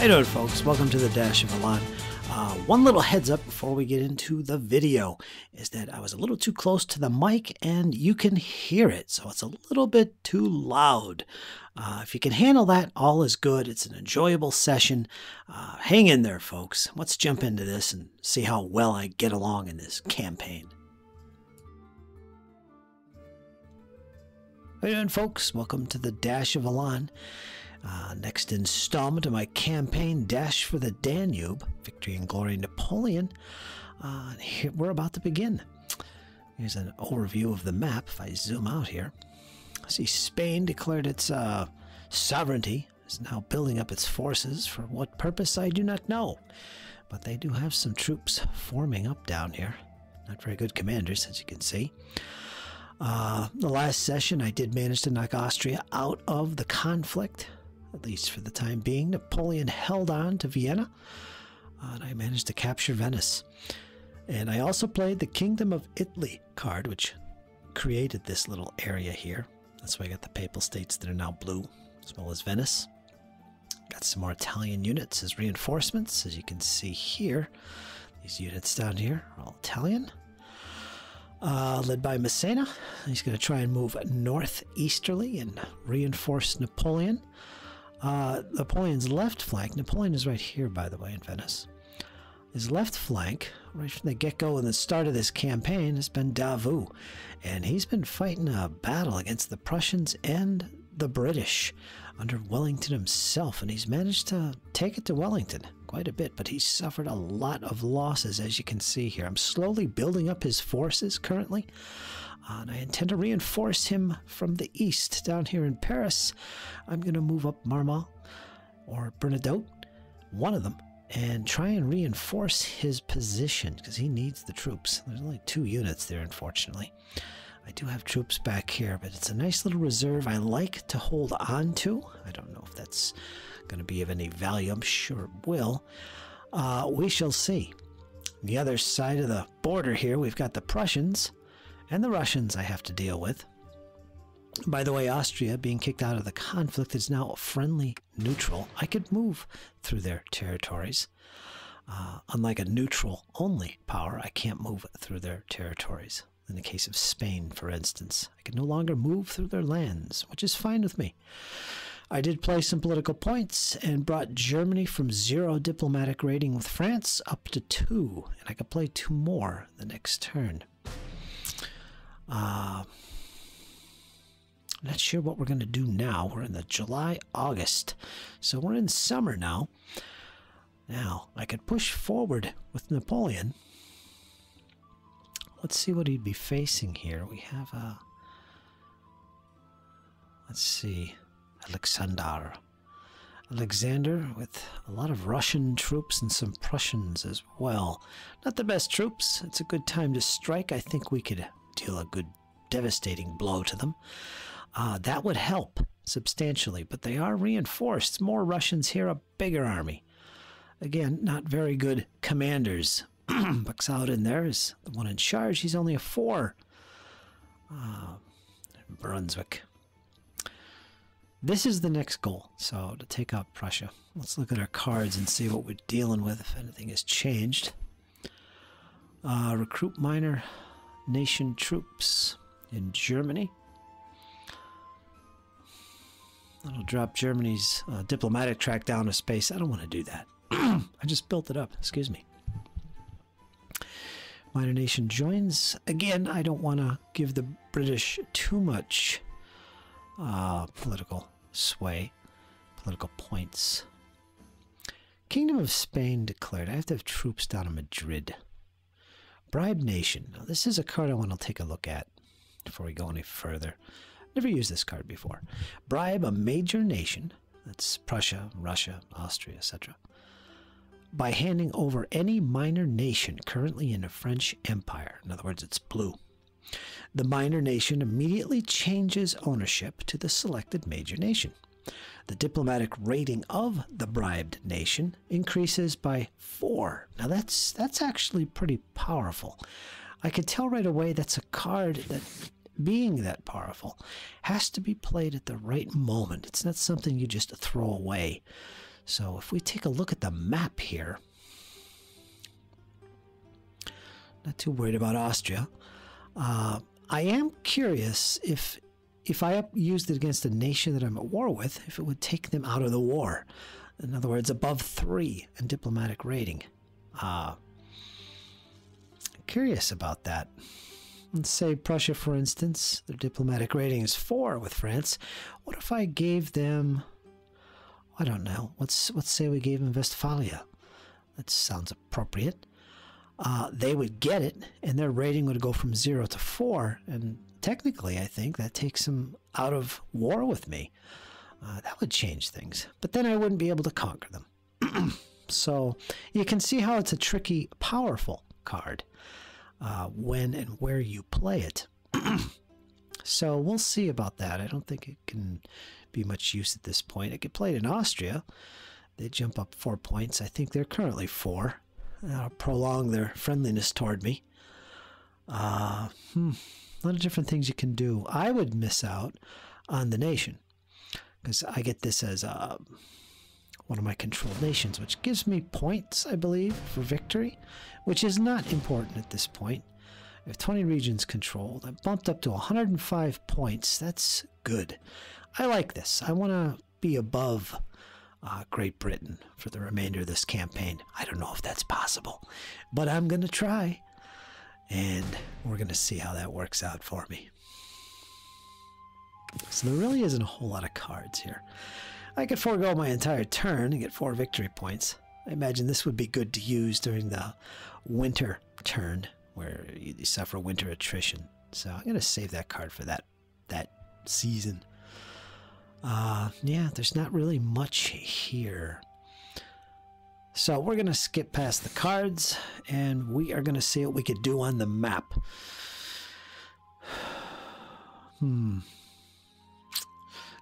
How you doing, folks? Welcome to the Dash of Elan. One little heads up before we get into the video is that I was a little too close to the mic and you can hear it, so it's a little bit too loud. If you can handle that, all is good. It's an enjoyable session. Hang in there, folks. Let's jump into this and see how well I get along in this campaign. How you doing, folks? Welcome to the Dash of Elan. Next installment of my campaign, Dash for the Danube, Victory and Glory Napoleon. Here, we're about to begin. Here's an overview of the map. If I zoom out here, I see Spain declared its sovereignty, is now building up its forces. For what purpose, I do not know. But they do have some troops forming up down here. Not very good commanders, as you can see. The last session, I did manage to knock Austria out of the conflict. At least for the time being. Napoleon held on to Vienna, and I managed to capture Venice. And I also played the Kingdom of Italy card, which created this little area here. That's why I got the Papal States that are now blue, as well as Venice. Got some more Italian units as reinforcements, as you can see here. These units down here are all Italian. Led by Massena. He's going to try and move northeasterly and reinforce Napoleon. Napoleon's left flank, Napoleon is right here, by the way, in Venice. His left flank, right from the get-go in the start of this campaign, has been Davout. And he's been fighting a battle against the Prussians and the British under Wellington himself. And he's managed to take it to Wellington quite a bit, but he's suffered a lot of losses, as you can see here. I'm slowly building up his forces currently. And I intend to reinforce him from the east down here in Paris. I'm going to move up Marmont or Bernadotte, one of them, and try and reinforce his position because he needs the troops. There's only 2 units there, unfortunately. I do have troops back here, but it's a nice little reserve I like to hold on to. I don't know if that's going to be of any value. I'm sure it will. We shall see. On the other side of the border here, we've got the Prussians and the Russians I have to deal with. By the way, Austria, being kicked out of the conflict, is now friendly neutral. I could move through their territories. Unlike a neutral-only power, I can't move through their territories. In the case of Spain, for instance, I can no longer move through their lands, which is fine with me. I did play some political points and brought Germany from 0 diplomatic rating with France up to 2, and I could play 2 more the next turn. I'm not sure what we're going to do now. We're in the July-August, so we're in summer now. Now, I could push forward with Napoleon. Let's see what he'd be facing here. We have let's see, Alexander with a lot of Russian troops and some Prussians as well. Not the best troops. It's a good time to strike. I think we could deal a good devastating blow to them. That would help substantially, but they are reinforced. More Russians here, a bigger army. Again, not very good commanders. Buxaudin there is the one in charge. He's only a 4. Brunswick. This is the next goal, so to take out Prussia. Let's look at our cards and see what we're dealing with, if anything has changed. Recruit minor nation troops in Germany. That'll drop Germany's diplomatic track down to space. I don't want to do that. I just built it up. Excuse me. Minor nation joins. Again, I don't want to give the British too much political sway, political points. Kingdom of Spain declared. I have to have troops down in Madrid. Bribe Nation. Now, this is a card I want to take a look at before we go any further. Never used this card before. Bribe a major nation, that's Prussia, Russia, Austria, etc., by handing over any minor nation currently in a French empire. In other words, it's blue. The minor nation immediately changes ownership to the selected major nation. The diplomatic rating of the bribed nation increases by 4. Now that's actually pretty powerful. I could tell right away that's a card that, being that powerful, has to be played at the right moment. It's not something you just throw away. So if we take a look at the map here, not too worried about Austria. I am curious if I used it against a nation that I'm at war with, if it would take them out of the war. In other words, above 3 in diplomatic rating. Curious about that. Let's say Prussia, for instance, their diplomatic rating is 4 with France. What if I gave them, I don't know, let's say we gave them Westphalia. That sounds appropriate. They would get it, and their rating would go from 0 to 4, and technically, I think that takes them out of war with me. That would change things, but then I wouldn't be able to conquer them. So you can see how it's a tricky, powerful card when and where you play it. So we'll see about that. I don't think it can be much use at this point. I could play it in Austria. They jump up 4 points. I think they're currently 4. That'll prolong their friendliness toward me. A lot of different things you can do. I would miss out on the nation because I get this as one of my controlled nations, which gives me points, I believe, for victory, which is not important at this point. I have 20 regions controlled. I bumped up to 105 points. That's good. I like this. I want to be above Great Britain for the remainder of this campaign. I don't know if that's possible, but I'm going to try, and we're going to see how that works out for me. So there really isn't a whole lot of cards here. I could forego my entire turn and get 4 victory points. I imagine this would be good to use during the winter turn, where you suffer winter attrition. So I'm going to save that card for that season. Yeah, there's not really much here. So we're going to skip past the cards, and we are going to see what we could do on the map.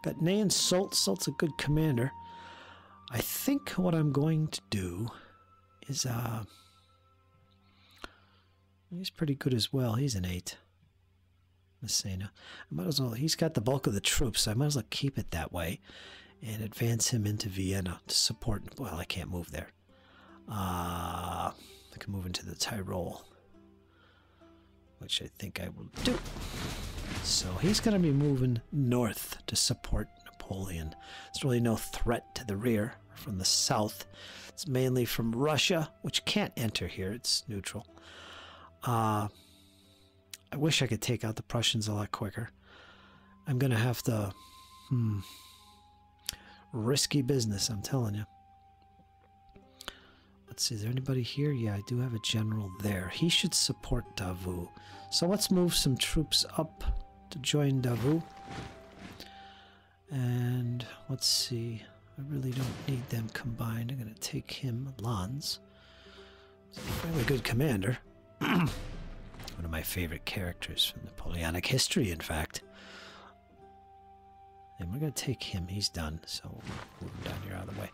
Got Ney and Soult. Soult's a good commander. I think what I'm going to do is, he's pretty good as well. He's an 8. Messena. I might as well, he's got the bulk of the troops, so I might as well keep it that way and advance him into Vienna to support. Well, I can't move there. I can move into the Tyrol, which I think I will do. So he's going to be moving north to support Napoleon. There's really no threat to the rear from the south. It's mainly from Russia, which can't enter here. It's neutral. I wish I could take out the Prussians a lot quicker. I'm going to have to... risky business, I'm telling you. Let's see, is there anybody here? Yeah, I do have a general there. He should support Davout. So let's move some troops up to join Davout. And let's see. I really don't need them combined. I'm going to take him, Lanz. He's a fairly good commander. One of my favorite characters from Napoleonic history, in fact. And we're going to take him. He's done, so we'll move him down here out of the way.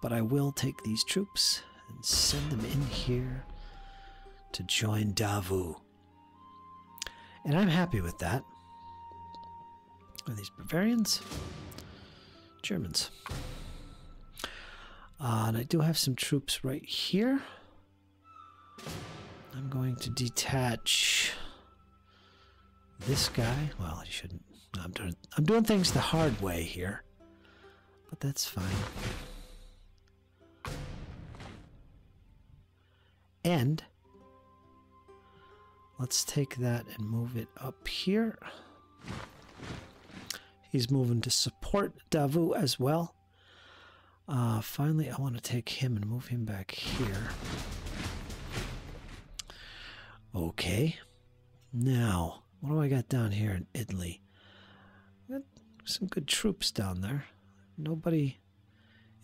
But I will take these troops and send them in here to join Davout. And I'm happy with that. Are these Bavarians? Germans. And I do have some troops right here. I'm going to detach this guy. Well, I shouldn't. I'm doing things the hard way here, but that's fine. And let's take that and move it up here. He's moving to support Davout as well. Finally, I want to take him and move him back here. Okay. Now, what do I got down here in Italy? Got some good troops down there. Nobody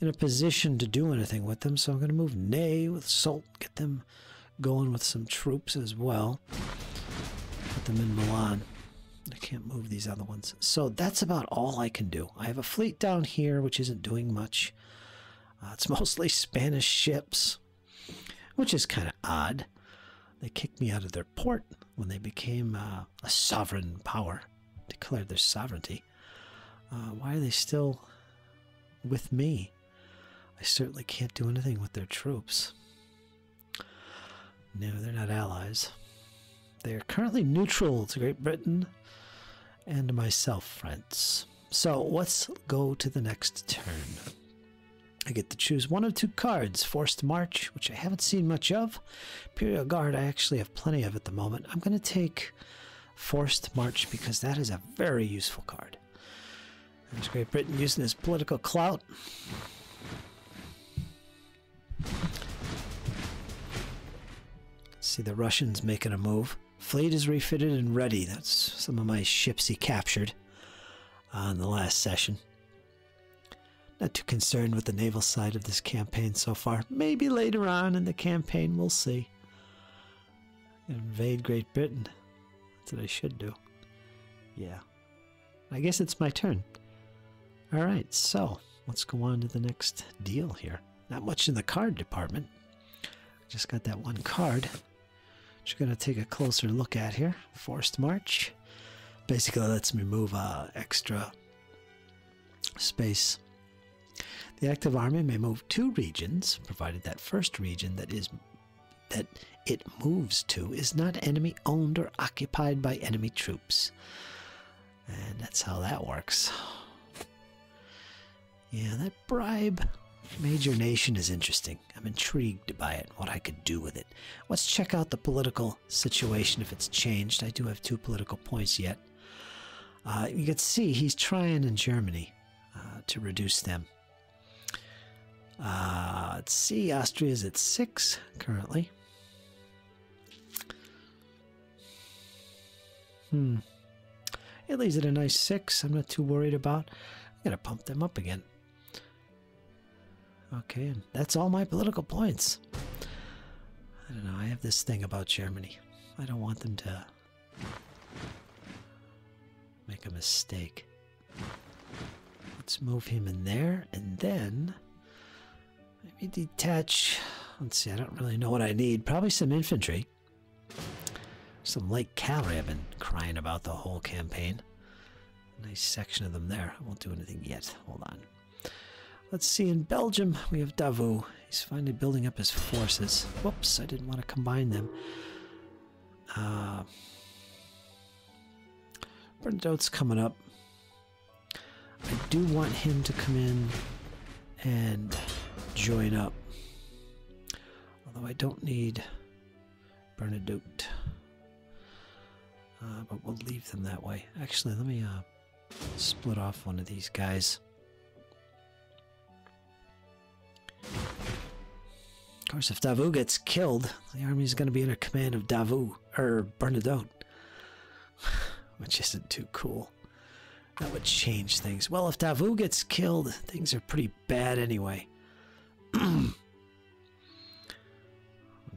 in a position to do anything with them, so I'm going to move Ney with Soult, get them going with some troops as well. Put them in Milan. I can't move these other ones. So that's about all I can do. I have a fleet down here, which isn't doing much. It's mostly Spanish ships, which is kind of odd. They kicked me out of their port when they became a sovereign power, declared their sovereignty. Why are they still with me? I certainly can't do anything with their troops. No, they're not allies. They are currently neutral to Great Britain and myself, friends. So let's go to the next turn. I get to choose one of two cards. Forced March, which I haven't seen much of. Imperial Guard, I actually have plenty of at the moment. I'm going to take Forced March because that is a very useful card. There's Great Britain using his political clout. See the Russians making a move. Fleet is refitted and ready. That's some of my ships he captured on the last session. Not too concerned with the naval side of this campaign so far. Maybe later on in the campaign, we'll see. Invade Great Britain. That's what I should do. Yeah. I guess it's my turn. Alright, so let's go on to the next deal here. Not much in the card department. Just got that one card. Which we're going to take a closer look at here. Forced March. Basically lets me move extra space. The active army may move 2 regions, provided that first region that it moves to is not enemy owned or occupied by enemy troops. And that's how that works. Yeah, that bribe major nation is interesting. I'm intrigued by it, what I could do with it. Let's check out the political situation if it's changed. I do have 2 political points yet. You can see he's trying in Germany to reduce them. Let's see, Austria's at 6 currently. Italy's at a nice 6. I'm not too worried about. I'm going to pump them up again. Okay, and that's all my political points. I don't know, I have this thing about Germany. I don't want them to make a mistake. Let's move him in there, and then maybe detach. Let's see, I don't really know what I need. Probably some infantry. Some light cavalry I've been crying about the whole campaign. Nice section of them there. I won't do anything yet. Hold on. Let's see, in Belgium we have Davout. He's finally building up his forces. Whoops, I didn't want to combine them. Bernadote's coming up. I do want him to come in and join up. Although I don't need Bernadote. But we'll leave them that way. Actually, let me split off one of these guys. Of course, if Davout gets killed, the army's going to be under command of Davout, or Bernadote. Which isn't too cool. That would change things. Well, if Davout gets killed, things are pretty bad anyway. Let's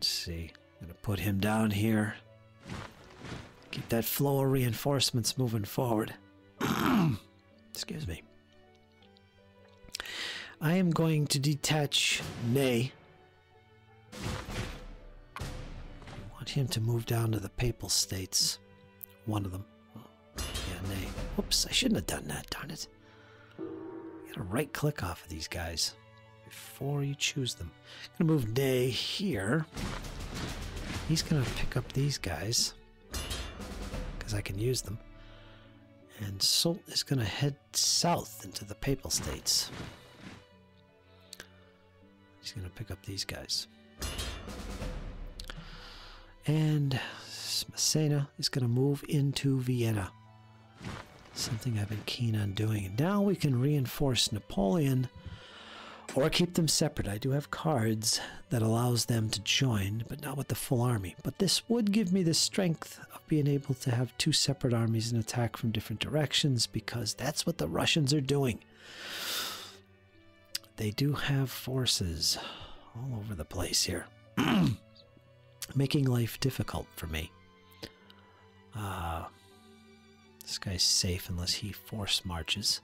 see. I'm going to put him down here. Keep that flow of reinforcements moving forward. Excuse me. I am going to detach Ney. I want him to move down to the Papal States. One of them. Yeah, Ney. Whoops, I shouldn't have done that, darn it. You gotta right click off of these guys before you choose them. I'm gonna move Ney here. He's gonna pick up these guys because I can use them. And Soult is gonna head south into the Papal States. He's gonna pick up these guys. And Massena is gonna move into Vienna. Something I've been keen on doing. And now we can reinforce Napoleon or keep them separate. I do have cards that allows them to join, but not with the full army. But this would give me the strength of being able to have 2 separate armies and attack from different directions, because that's what the Russians are doing. They do have forces all over the place here. Making life difficult for me. This guy's safe unless he force marches.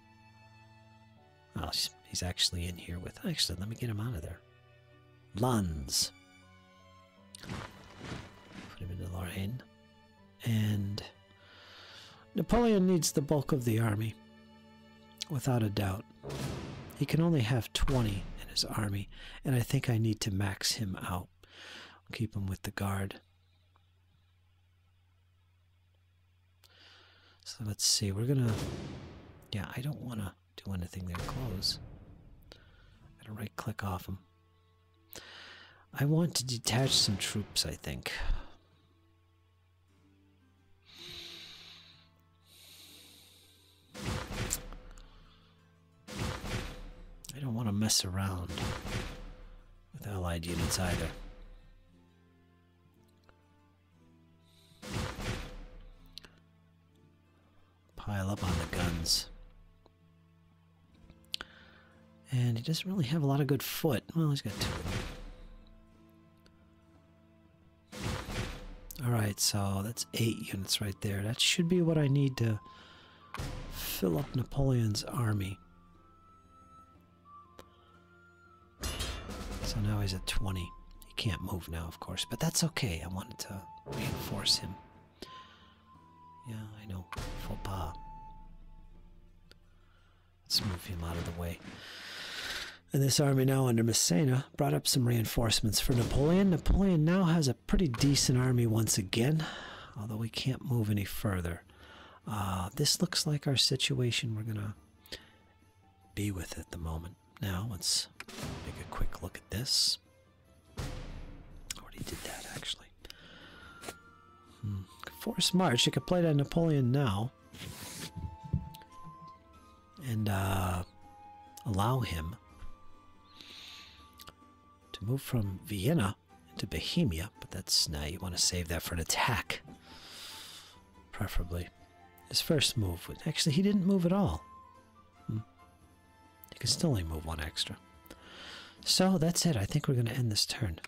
Oh, he's actually in here with... Actually, let me get him out of there. Lannes. Put him into Lorraine. And Napoleon needs the bulk of the army, without a doubt. He can only have 20 in his army, and I think I need to max him out. Keep him with the guard. So let's see, we're gonna... Yeah, I don't want to do anything there close. Gotta right-click off him. I want to detach some troops, I think. I don't want to mess around with allied units either. Pile up on the guns. And he doesn't really have a lot of good foot. Well, he's got 2 of them. Alright, so that's 8 units right there. That should be what I need to fill up Napoleon's army. So now he's at 20. He can't move now, of course, but that's okay. I wanted to reinforce him. Yeah, I know. Faux pas. Let's move him out of the way. And this army now under Massena brought up some reinforcements for Napoleon. Napoleon now has a pretty decent army once again, although we can't move any further. This looks like our situation we're going to be with at the moment. Now, let's make a quick look at this. Already did that, actually. Forced march. You could play that Napoleon now. And allow him to move from Vienna into Bohemia. But that's... Nah, you want to save that for an attack. Preferably. His first move... Actually, he didn't move at all. He can still only move 1 extra. So, that's it. I think we're going to end this turn.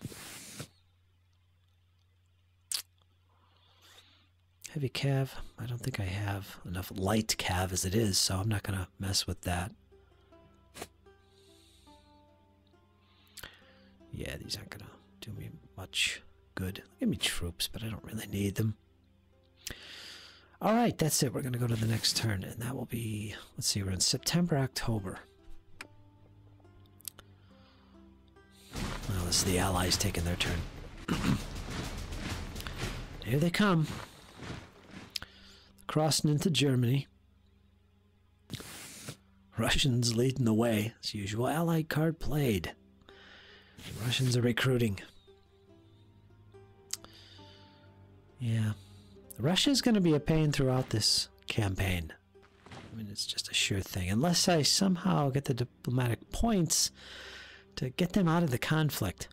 Heavy cav. I don't think I have enough light cav as it is, so I'm not going to mess with that. Yeah, these aren't going to do me much good. Give me troops, but I don't really need them. Alright, that's it. We're going to go to the next turn, and that will be... Let's see, we're in September, October. Well, this is the Allies taking their turn. Here they come. Crossing into Germany. Russians leading the way. As usual, Allied card played. The Russians are recruiting. Yeah. Russia's going to be a pain throughout this campaign. I mean, it's just a sure thing. Unless I somehow get the diplomatic points to get them out of the conflict.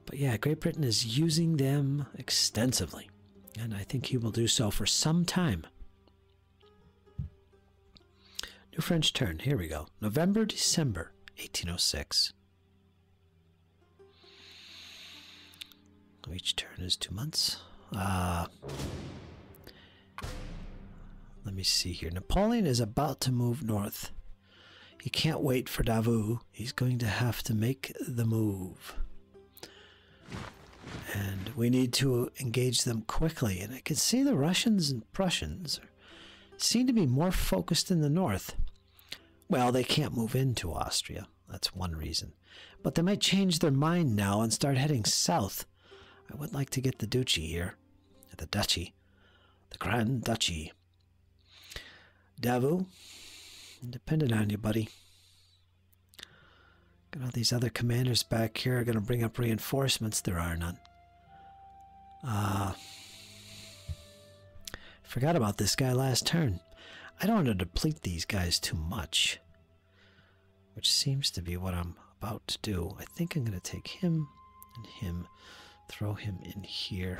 But yeah, Great Britain is using them extensively. And I think he will do so for some time. New French turn. Here we go. November, December, 1806. Each turn is 2 months. Let me see here. Napoleon is about to move north. He can't wait for Davout. He's going to have to make the move. And we need to engage them quickly. And I can see the Russians and Prussians seem to be more focused in the north. Well, they can't move into Austria. That's one reason. But they might change their mind now and start heading south. I would like to get the duchy here. The duchy. The Grand Duchy. Davout, dependent on you, buddy. Got all these other commanders back here are going to bring up reinforcements. There are none. Forgot about this guy last turn. I don't want to deplete these guys too much, which seems to be what I'm about to do. I think I'm going to take him and him, throw him in here.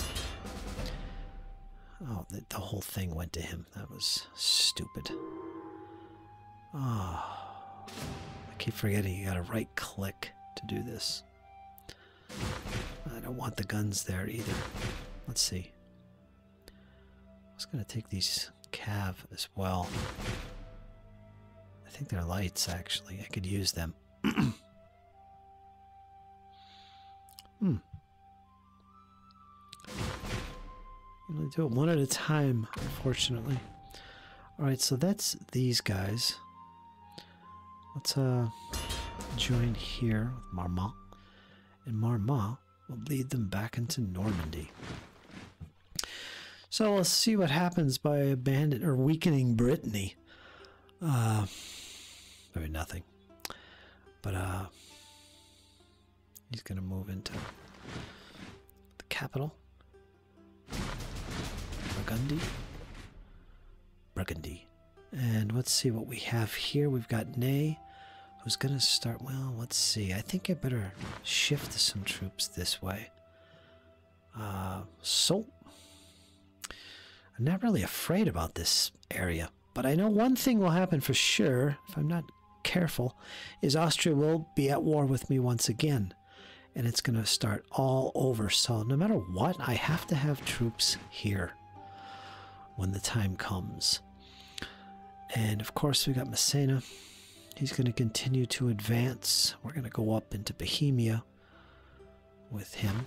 Oh, the whole thing went to him. That was stupid. Oh, I keep forgetting you gotta right click to do this. I don't want the guns there either. Let's see. I was gonna take these cav as well. I think they're lights, actually. I could use them. I'm going to do it one at a time, unfortunately. Alright, so that's these guys. Let's join here with Marmont, and Marmont will lead them back into Normandy. So we'll see what happens by abandoning or weakening Brittany. Maybe nothing. But he's going to move into the capital. Burgundy. And let's see what we have here. We've got Ney, who's going to start... Well, let's see. I think I better shift some troops this way. So, I'm not really afraid about this area. But I know one thing will happen for sure, if I'm not careful, is Austria will be at war with me once again. And it's going to start all over. So no matter what, I have to have troops here when the time comes. And of course we got Massena. He's going to continue to advance. We're going to go up into Bohemia with him.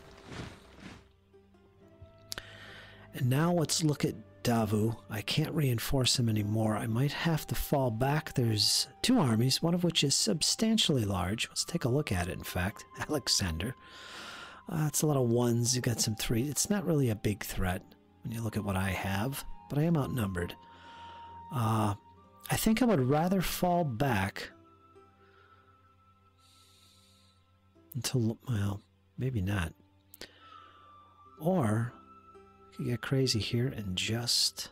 And now let's look at Davout. I can't reinforce him anymore. I might have to fall back. There's two armies, one of which is substantially large. Let's take a look at it, in fact. Alexander. It's a lot of ones. You got some three. It's not really a big threat when you look at what I have, but I am outnumbered. I think I would rather fall back until, well, maybe not. Or you get crazy here and just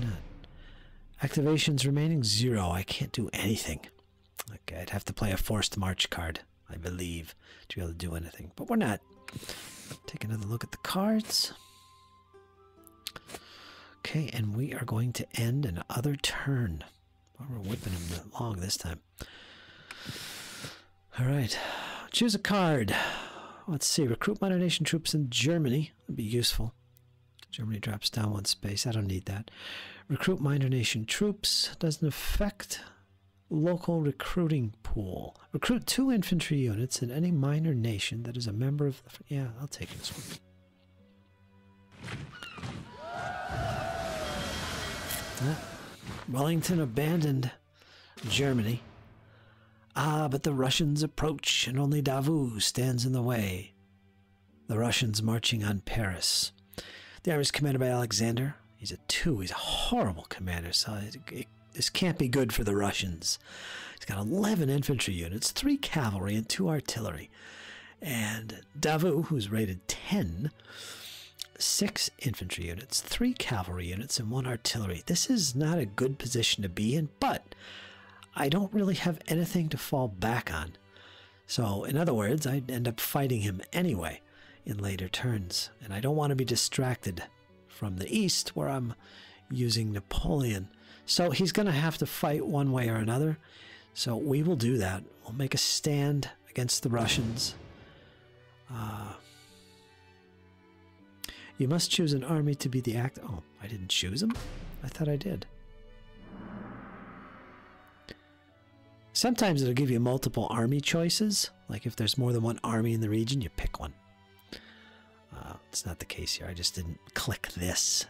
not. Activations remaining 0. I can't do anything. Okay, I'd have to play a forced march card, I believe, to be able to do anything. But we're not. Take another look at the cards. Okay, and we are going to end another turn. Well, we're whipping him along this time. All right, choose a card. Let's see, recruit minor nation troops in Germany. Would be useful. Germany drops down 1 space. I don't need that. Recruit minor nation troops. Doesn't affect local recruiting pool. Recruit 2 infantry units in any minor nation that is a member of the... Yeah, I'll take this one. Wellington abandoned Germany. But the Russians approach, and only Davout stands in the way. The Russians marching on Paris. The army is commanded by Alexander. He's a 2. He's a horrible commander, so this can't be good for the Russians. He's got 11 infantry units, 3 cavalry, and 2 artillery. And Davout, who's rated 10, 6 infantry units, 3 cavalry units, and 1 artillery. This is not a good position to be in, but I don't really have anything to fall back on. So, in other words, I'd end up fighting him anyway in later turns. And I don't want to be distracted from the east where I'm using Napoleon. So he's going to have to fight one way or another. So we will do that. We'll make a stand against the Russians. You must choose an army to be the act... Oh, I didn't choose them? I thought I did. Sometimes it'll give you multiple army choices. Like if there's more than one army in the region, you pick one. It's not the case here. I just didn't click this.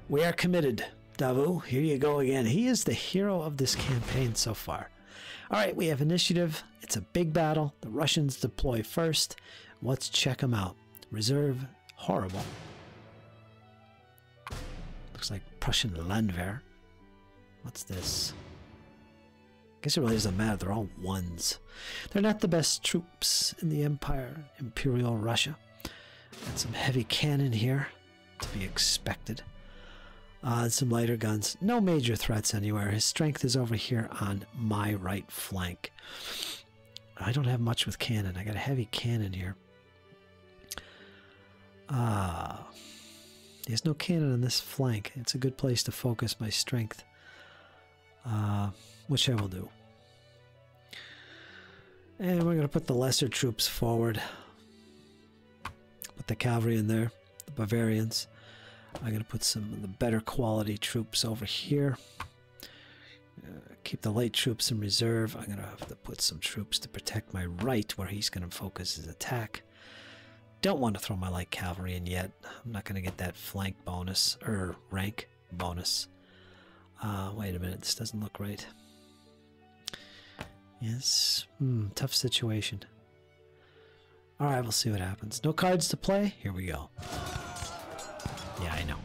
We are committed. Davout, here you go again. He is the hero of this campaign so far. All right, we have initiative. It's a big battle. The Russians deploy first. Let's check them out. Reserve, horrible. Looks like Prussian Landwehr. What's this? I guess it really doesn't matter. They're all 1s. They're not the best troops in the Empire, Imperial Russia. Got some heavy cannon here, to be expected. Some lighter guns. No major threats anywhere. His strength is over here on my right flank. I don't have much with cannon. I got a heavy cannon here. He has no cannon on this flank. It's a good place to focus my strength. Which I will do. And we're going to put the lesser troops forward. Put the cavalry in there. The Bavarians. I'm going to put some of the better quality troops over here. Keep the light troops in reserve. I'm going to have to put some troops to protect my right where he's going to focus his attack. Don't want to throw my light cavalry in yet. I'm not going to get that flank bonus, or rank bonus. Wait a minute, this doesn't look right. Yes. Tough situation. Alright, we'll see what happens. No cards to play? Here we go. Yeah, I know.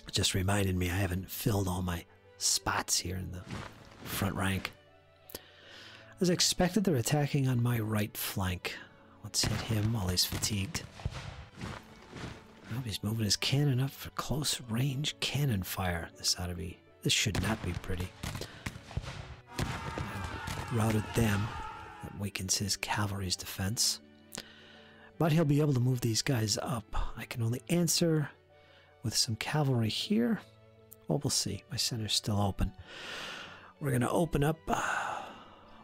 It just reminded me I haven't filled all my spots here in the front rank. As expected, they're attacking on my right flank. Let's hit him while he's fatigued. Oh, he's moving his cannon up for close range cannon fire. This should not be pretty. Routed them. That weakens his cavalry's defense. But he'll be able to move these guys up. I can only answer with some cavalry here. Well, we'll see. My center's still open. We're going to open up.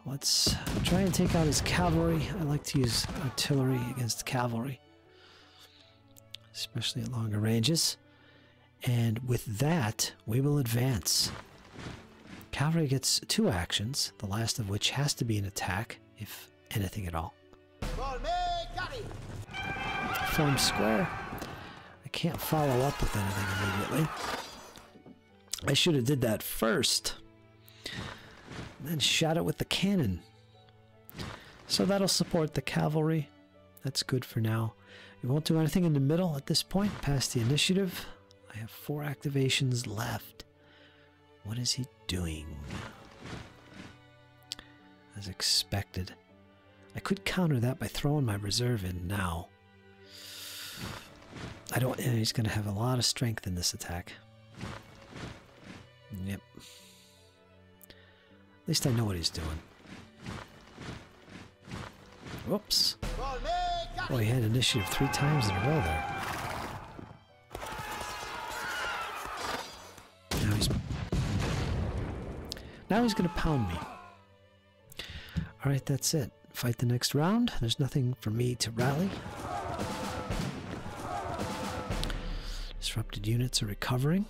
Let's try and take out his cavalry. I like to use artillery against cavalry, especially at longer ranges. And with that, we will advance. Cavalry gets 2 actions, the last of which has to be an attack, if anything at all. Form square. I can't follow up with anything immediately. I should have did that first. Then shot it with the cannon. So that'll support the cavalry. That's good for now. We won't do anything in the middle at this point, past the initiative. I have 4 activations left. What is he doing? As expected. I could counter that by throwing my reserve in now. He's going to have a lot of strength in this attack. Yep. At least I know what he's doing. Whoops. Oh, he had initiative 3 times in a row there. Now he's going to pound me. Alright, that's it. Fight the next round. There's nothing for me to rally. Disrupted units are recovering.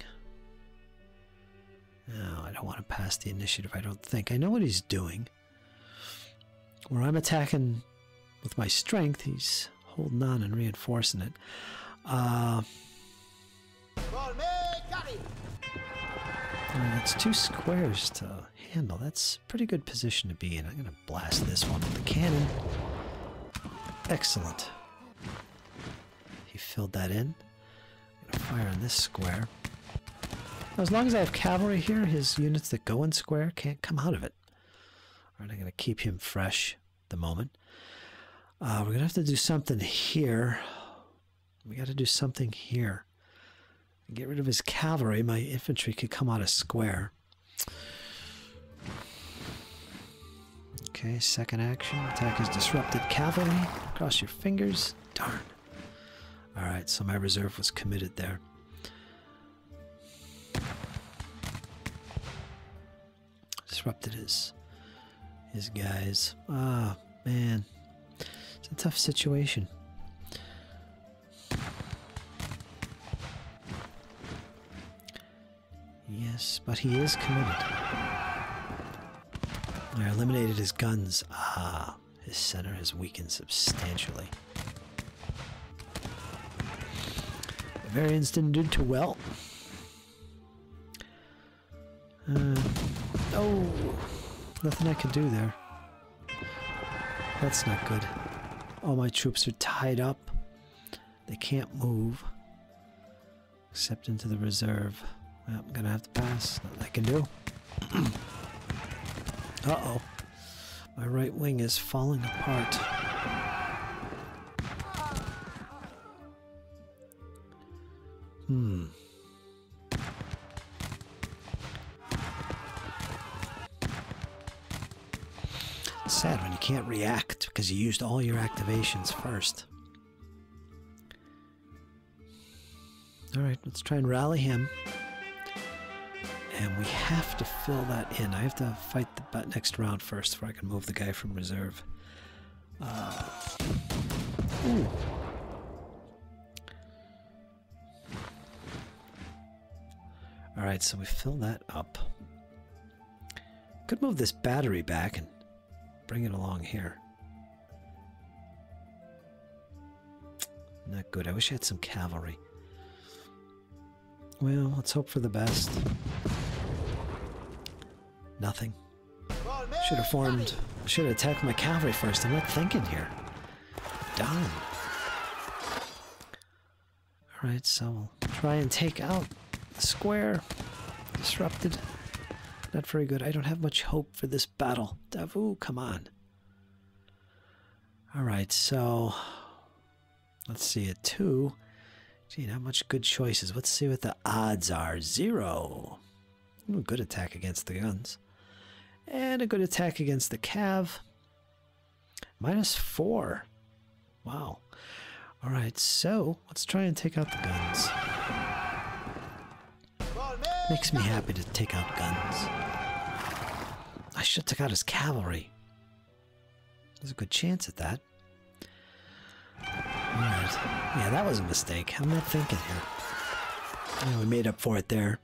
No, I don't want to pass the initiative, I don't think. I know what he's doing. Where I'm attacking with my strength, he's holding on and reinforcing it. That's 2 squares to handle. That's a pretty good position to be in. I'm going to blast this one with the cannon. Excellent. He filled that in. I'm going to fire on this square. Now, as long as I have cavalry here, his units that go in square can't come out of it. Alright, I'm going to keep him fresh at the moment. We're going to have to do something here. We got to do something here. Get rid of his cavalry. My infantry could come out of square. Okay, second action. Attack his disrupted cavalry. Cross your fingers. Darn. Alright, so my reserve was committed there. Disrupted his guys. Ah, man. It's a tough situation. Yes, but he is committed. I eliminated his guns. Ah, his center has weakened substantially. The variants didn't do too well. Oh, nothing I could do there. That's not good. All my troops are tied up. They can't move. Except into the reserve. Well, I'm gonna have to pass. Nothing I can do. Uh-oh. My right wing is falling apart. It's sad when you can't react because you used all your activations first. Alright, let's try and rally him. And we have to fill that in. I have to fight the next round first before I can move the guy from reserve. Ooh. Alright, so we fill that up. Could move this battery back and bring it along here. Not good. I wish I had some cavalry. Well, let's hope for the best. Nothing. Should have attacked my cavalry first. I'm not thinking here. Darn. Alright, so we'll try and take out the square. Disrupted. Not very good. I don't have much hope for this battle. Davout, come on. Alright, so let's see, at 2. Gee, not much good choices. Let's see what the odds are. 0. Ooh, good attack against the guns. And a good attack against the cav. -4. Wow. Alright, so let's try and take out the guns. Makes me happy to take out guns. I should have took out his cavalry. There's a good chance at that. Alright. Yeah, that was a mistake. I'm not thinking here. You know, we made up for it there.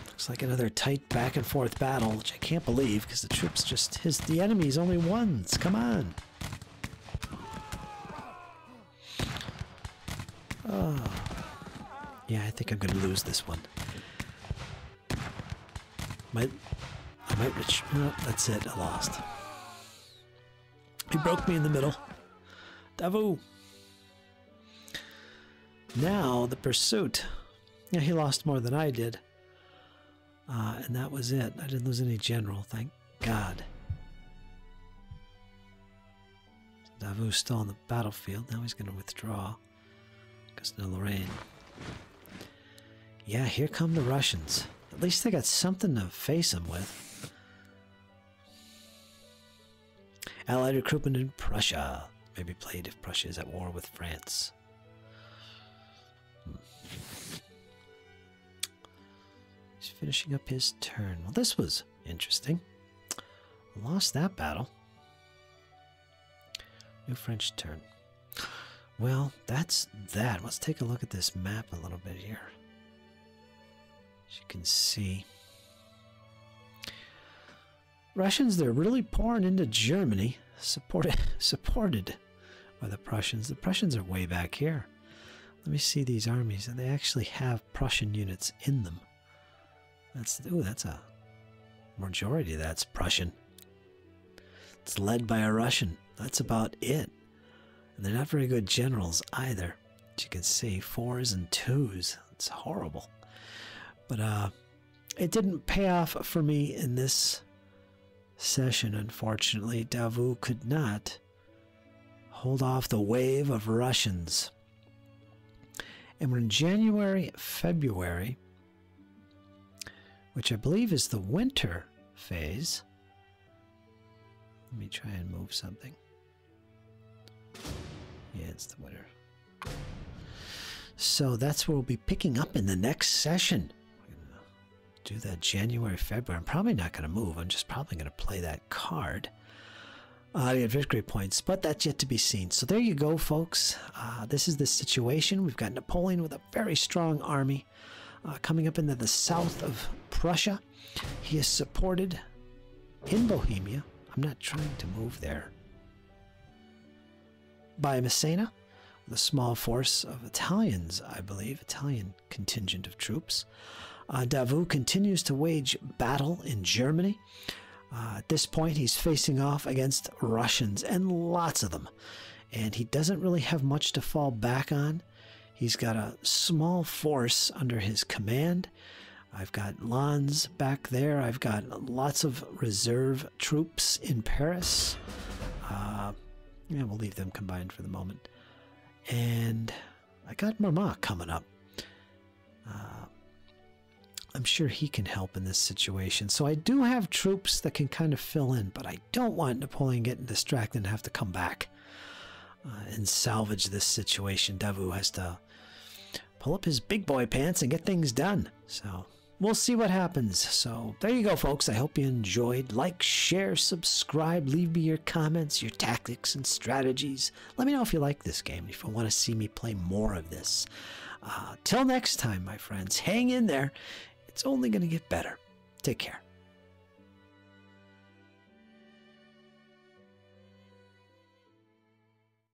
Looks like another tight back and forth battle, which I can't believe because the troops just the enemy's only ones. Come on. Oh. Yeah, I think I'm going to lose this one. I might reach. No, that's it. I lost. He broke me in the middle. Davout. Now the pursuit. Yeah, he lost more than I did. And that was it. I didn't lose any general, thank God. Davout's still on the battlefield. Now he's going to withdraw. Castelnaudary. Yeah, here come the Russians. At least they got something to face them with. Allied recruitment in Prussia. May be played if Prussia is at war with France. He's finishing up his turn. Well, this was interesting. Lost that battle. New French turn. Well, that's that. Let's take a look at this map a little bit here. As you can see, Russians, they're really pouring into Germany, supported by the Prussians. The Prussians are way back here. Let me see these armies, and they actually have Prussian units in them. That's a majority of that's Prussian. It's led by a Russian. That's about it. And they're not very good generals either. As you can see, 4s and 2s. It's horrible. But it didn't pay off for me in this session, unfortunately. Davout could not hold off the wave of Russians. And we're in January, February, which I believe is the winter phase. Let me try and move something. Yeah, it's the winter. So that's where we'll be picking up in the next session. Do that January, February. I'm probably not going to move. I'm just probably going to play that card to get victory points, but that's yet to be seen. So there you go, folks. This is the situation. We've got Napoleon with a very strong army coming up into the south of Prussia. He is supported in Bohemia. I'm not trying to move there. By Massena, with a small force of Italians, I believe, Italian contingent of troops. Davout continues to wage battle in Germany. At this point, he's facing off against Russians, and lots of them. And he doesn't really have much to fall back on. He's got a small force under his command. I've got Lannes back there. I've got lots of reserve troops in Paris. Yeah, we'll leave them combined for the moment. And I got Marmont coming up. I'm sure he can help in this situation. So I do have troops that can kind of fill in, but I don't want Napoleon getting distracted and have to come back and salvage this situation. Davout has to pull up his big boy pants and get things done. So we'll see what happens. So there you go, folks. I hope you enjoyed. Like, share, subscribe. Leave me your comments, your tactics and strategies. Let me know if you like this game, if you want to see me play more of this. Till next time, my friends, hang in there. It's only going to get better. Take care.